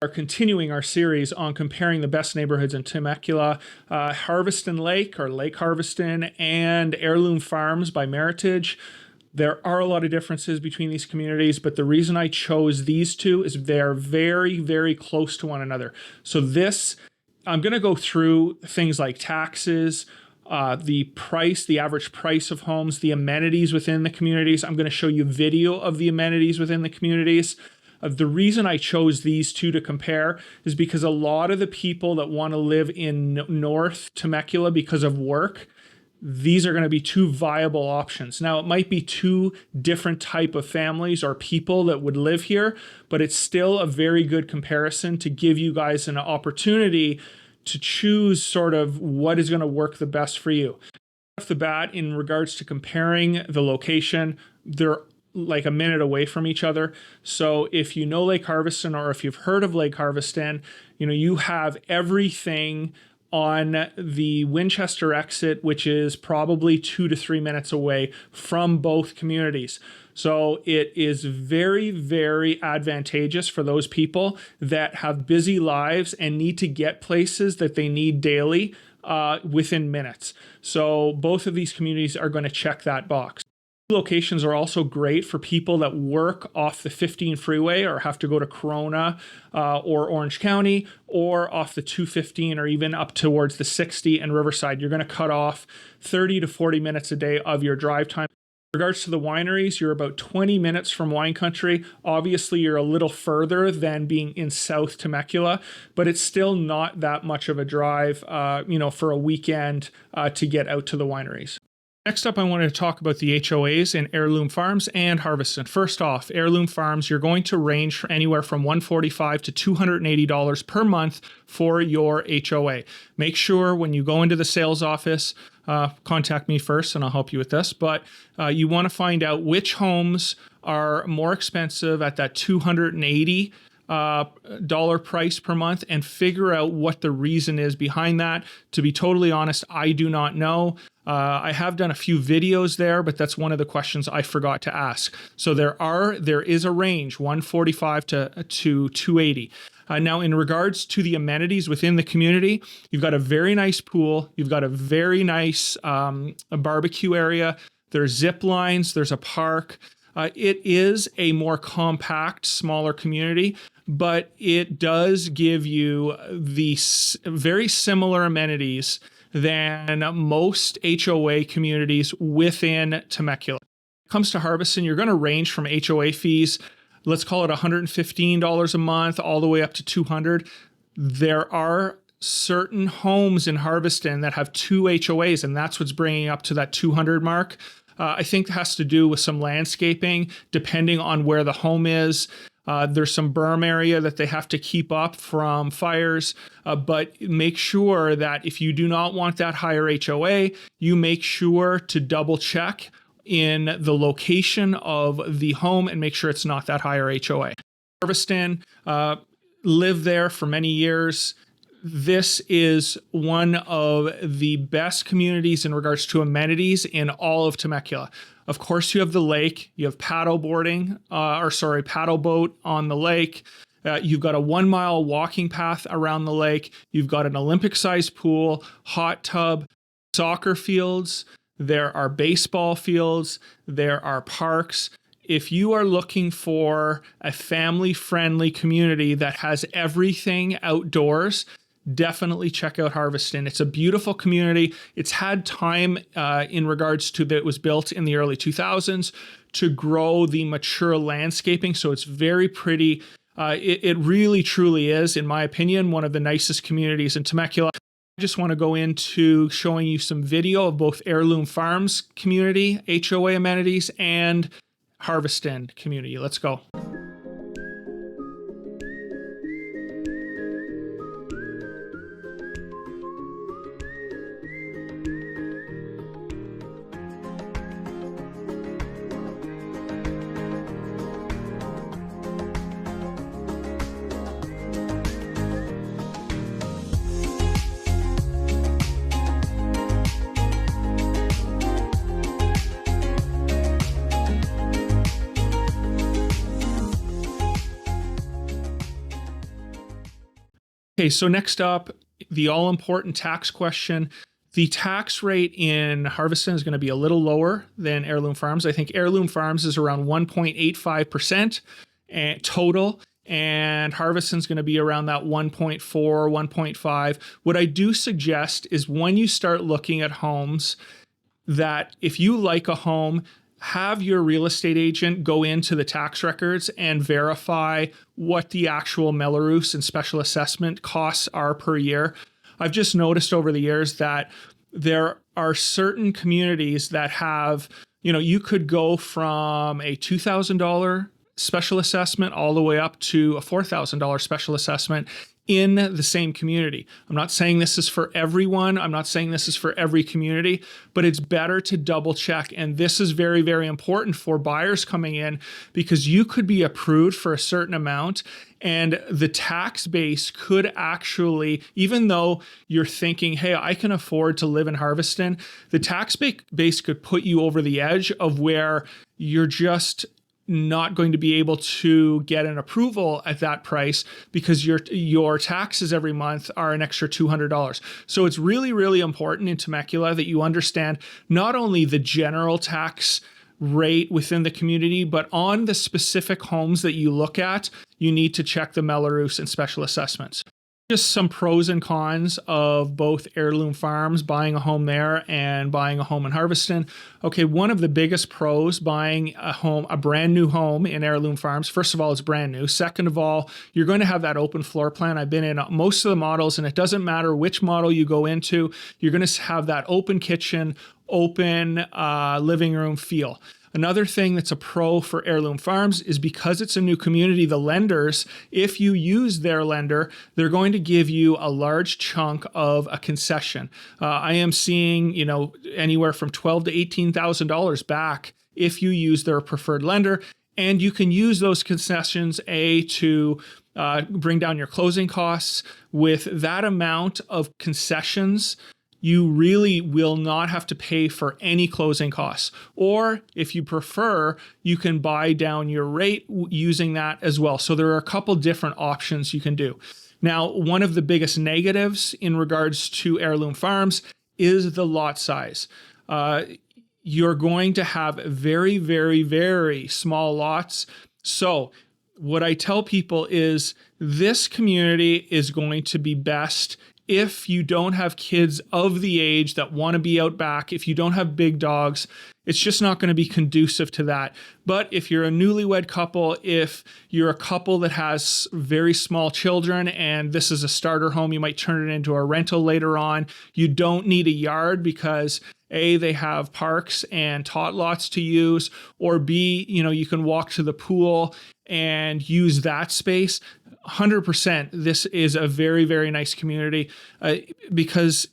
Are continuing our series on comparing the best neighborhoods in Temecula, Harveston Lake or Lake Harveston and Heirloom Farms by Meritage. There are a lot of differences between these communities, but the reason I chose these two is they're very, very close to one another. So I'm going to go through things like taxes, the price, the average price of homes, the amenities within the communities. I'm going to show you video of the amenities within the communities. The reason I chose these two to compare is because a lot of the people that want to live in North Temecula because of work, these are going to be two viable options. Now, it might be two different type of families or people that would live here, but it's still a very good comparison to give you guys an opportunity to choose sort of what is going to work the best for you. Off the bat, in regards to comparing the location, they're like a minute away from each other. So if you know Lake Harveston or if you've heard of Lake Harveston, you have everything on the Winchester exit, which is probably 2 to 3 minutes away from both communities. So it is very, very advantageous for those people that have busy lives and need to get places that they need daily within minutes. So both of these communities are going to check that box. Locations are also great for people that work off the 15 freeway or have to go to Corona or Orange County, or off the 215 or even up towards the 60 and Riverside. You're going to cut off 30 to 40 minutes a day of your drive time. In regards to the wineries, you're about 20 minutes from wine country. Obviously, you're a little further than being in South Temecula, but it's still not that much of a drive, for a weekend to get out to the wineries. Next up, I wanted to talk about the HOAs in Heirloom Farms and Harveston. First off, Heirloom Farms, you're going to range anywhere from $145 to $280 per month for your HOA. Make sure when you go into the sales office, contact me first and I'll help you with this, but you want to find out which homes are more expensive at that $280 dollar price per month and figure out what the reason is behind that. To be totally honest, I do not know. I have done a few videos there, but that's one of the questions I forgot to ask. So there is a range, $145 to $280. Now, in regards to the amenities within the community, you've got a very nice pool. You've got a very nice a barbecue area. There's zip lines. There's a park. It is a more compact, smaller community, but it does give you the very similar amenities than most HOA communities within Temecula. When it comes to Harveston, you're going to range from HOA fees, let's call it $115 a month, all the way up to $200. There are certain homes in Harveston that have 2 HOAs, and that's what's bringing up to that 200 mark. I think it has to do with some landscaping, depending on where the home is. There's some berm area that they have to keep up from fires, but make sure that if you do not want that higher HOA, you make sure to double check in the location of the home and make sure it's not that higher HOA. Harveston, lived there for many years. This is one of the best communities in regards to amenities in all of Temecula. Of course, you have the lake, you have paddle boat on the lake. You've got a 1-mile walking path around the lake. You've got an Olympic-sized pool, hot tub, soccer fields. There are baseball fields. There are parks. If you are looking for a family-friendly community that has everything outdoors, definitely check out Harveston. It's a beautiful community. It's had time in regards to that it was built in the early 2000s to grow the mature landscaping. So it's very pretty. It really, truly is, in my opinion, one of the nicest communities in Temecula. I just want to go into showing you some video of both Heirloom Farms community, HOA amenities, and Harveston community. Let's go. Okay, so next up, the all-important tax question. The tax rate in Harveston is going to be a little lower than Heirloom Farms. I think Heirloom Farms is around 1.85% total, and Harveston's going to be around that 1.4, 1.5. What I do suggest is when you start looking at homes, that if you like a home, have your real estate agent go into the tax records and verify what the actual Mello-Roos and special assessment costs are per year. I've just noticed over the years that there are certain communities that have, you could go from a $2,000 special assessment all the way up to a $4,000 special assessment in the same community. I'm not saying this is for everyone. I'm not saying this is for every community, but it's better to double check. And this is very, very important for buyers coming in, because you could be approved for a certain amount and the tax base could actually, even though you're thinking, hey, I can afford to live in Harveston, the tax base could put you over the edge of where you're just not going to be able to get an approval at that price, because your taxes every month are an extra $200. So it's really, really important in Temecula that you understand not only the general tax rate within the community, but on the specific homes that you look at, you need to check the Mello-Roos and special assessments. Just some pros and cons of both Heirloom Farms, buying a home there, and buying a home in Harveston. Okay, one of the biggest pros buying a brand new home in Heirloom Farms, first of all, it's brand new. Second of all, you're going to have that open floor plan. I've been in most of the models, and it doesn't matter which model you go into, you're going to have that open kitchen, open living room feel. Another thing that's a pro for Heirloom Farms is because it's a new community, the lenders, if you use their lender, they're going to give you a large chunk of a concession. I am seeing, anywhere from $12,000 to $18,000 back if you use their preferred lender, and you can use those concessions to bring down your closing costs. With that amount of concessions, you really will not have to pay for any closing costs. Or if you prefer, you can buy down your rate using that as well. So there are a couple different options you can do. Now, one of the biggest negatives in regards to Heirloom Farms is the lot size. You're going to have very, very, very small lots. So what I tell people is this community is going to be best if you don't have kids of the age that want to be out back, if you don't have big dogs, it's just not going to be conducive to that. But if you're a newlywed couple, if you're a couple that has very small children and this is a starter home, you might turn it into a rental later on. You don't need a yard because A, they have parks and tot lots to use, or B, you can walk to the pool and use that space. 100%, this is a very, very nice community because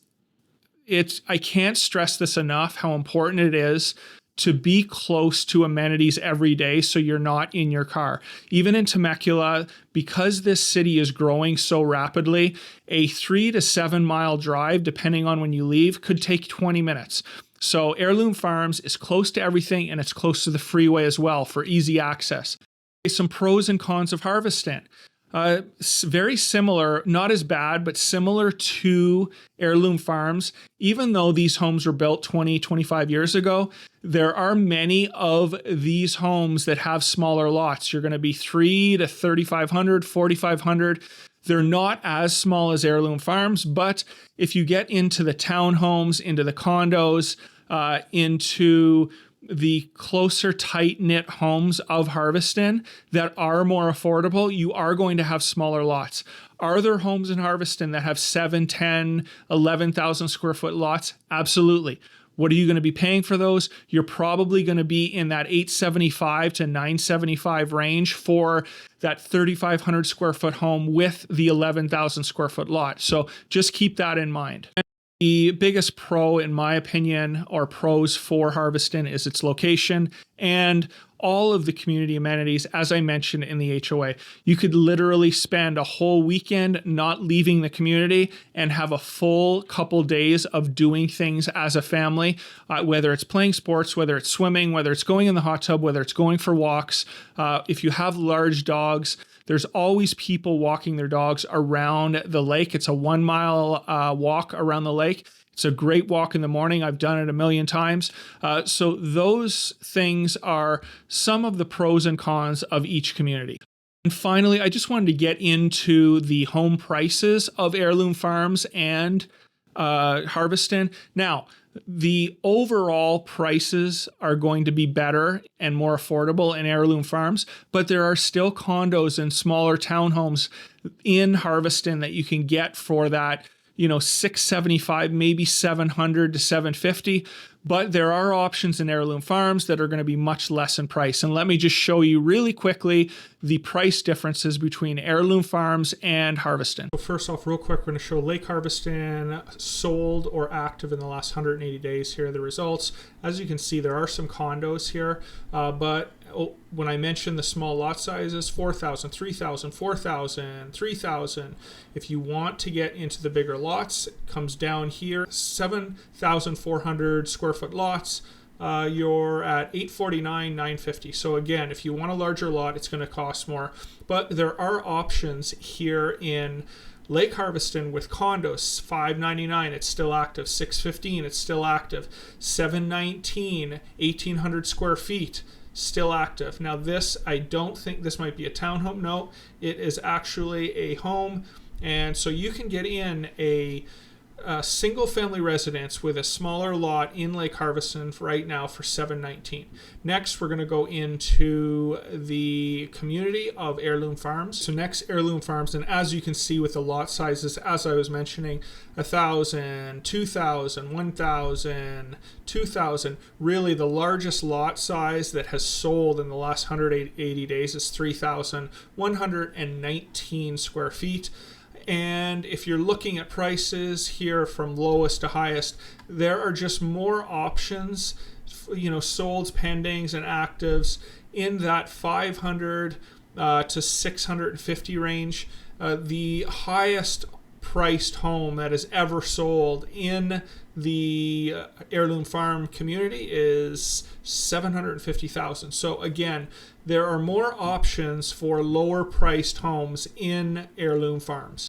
I can't stress this enough how important it is to be close to amenities every day so you're not in your car. Even in Temecula, because this city is growing so rapidly, a 3 to 7 mile drive, depending on when you leave, could take 20 minutes. So Heirloom Farms is close to everything, and it's close to the freeway as well for easy access. Some pros and cons of Harveston. Very similar, not as bad, but similar to Heirloom Farms. Even though these homes were built 20, 25 years ago, there are many of these homes that have smaller lots. You're going to be 3 to 3,500, 4,500. They're not as small as Heirloom Farms, but if you get into the townhomes, into the condos, into the closer tight-knit homes of Harveston that are more affordable, you are going to have smaller lots. Are there homes in Harveston that have 7, 10, 11,000 square foot lots? Absolutely. What are you going to be paying for those? You're probably going to be in that $875 to $975 range for that 3,500 square foot home with the 11,000 square foot lot. So just keep that in mind. The biggest pro, in my opinion, or pros for Harveston is its location and all of the community amenities, as I mentioned in the HOA. You could literally spend a whole weekend not leaving the community and have a full couple days of doing things as a family, whether it's playing sports, whether it's swimming, whether it's going in the hot tub, whether it's going for walks. If you have large dogs, There's always people walking their dogs around the lake. It's a 1 mile walk around the lake. It's a great walk in the morning. I've done it a million times. So those things are some of the pros and cons of each community. And finally, I just wanted to get into the home prices of Heirloom Farms and Harveston. Now, the overall prices are going to be better and more affordable in Heirloom Farms, but there are still condos and smaller townhomes in Harveston that you can get for that, $675, maybe $700 to $750. But there are options in Heirloom Farms that are going to be much less in price. And let me just show you really quickly the price differences between Heirloom Farms and Harveston. So first off, real quick, we're going to show Lake Harveston sold or active in the last 180 days. Here are the results. As you can see, there are some condos here, but when I mentioned the small lot sizes, 4,000, 3,000, 4,000, 3,000. If you want to get into the bigger lots, it comes down here, 7,400 square foot lots. You're at $849, $950. So again, if you want a larger lot, it's going to cost more. But there are options here in Lake Harveston with condos, $599, it's still active. $615, it's still active. $719, 1,800 square feet. Still active. Now this, I don't think this might be a townhome. No, it is actually a home. And so you can get in a single family residence with a smaller lot in Lake Harveston right now for $719. Next, we're going to go into the community of Heirloom Farms. So next, Heirloom Farms, and as you can see with the lot sizes, as I was mentioning, 1,000, 2,000, 1,000, 2,000. Really, the largest lot size that has sold in the last 180 days is 3,119 square feet. And if you're looking at prices here from lowest to highest, there are just more options, solds, pendings, and actives in that 500 to 650 range. The highest priced home that is ever sold in the Heirloom Farm community is $750,000. So again, there are more options for lower priced homes in Heirloom Farms.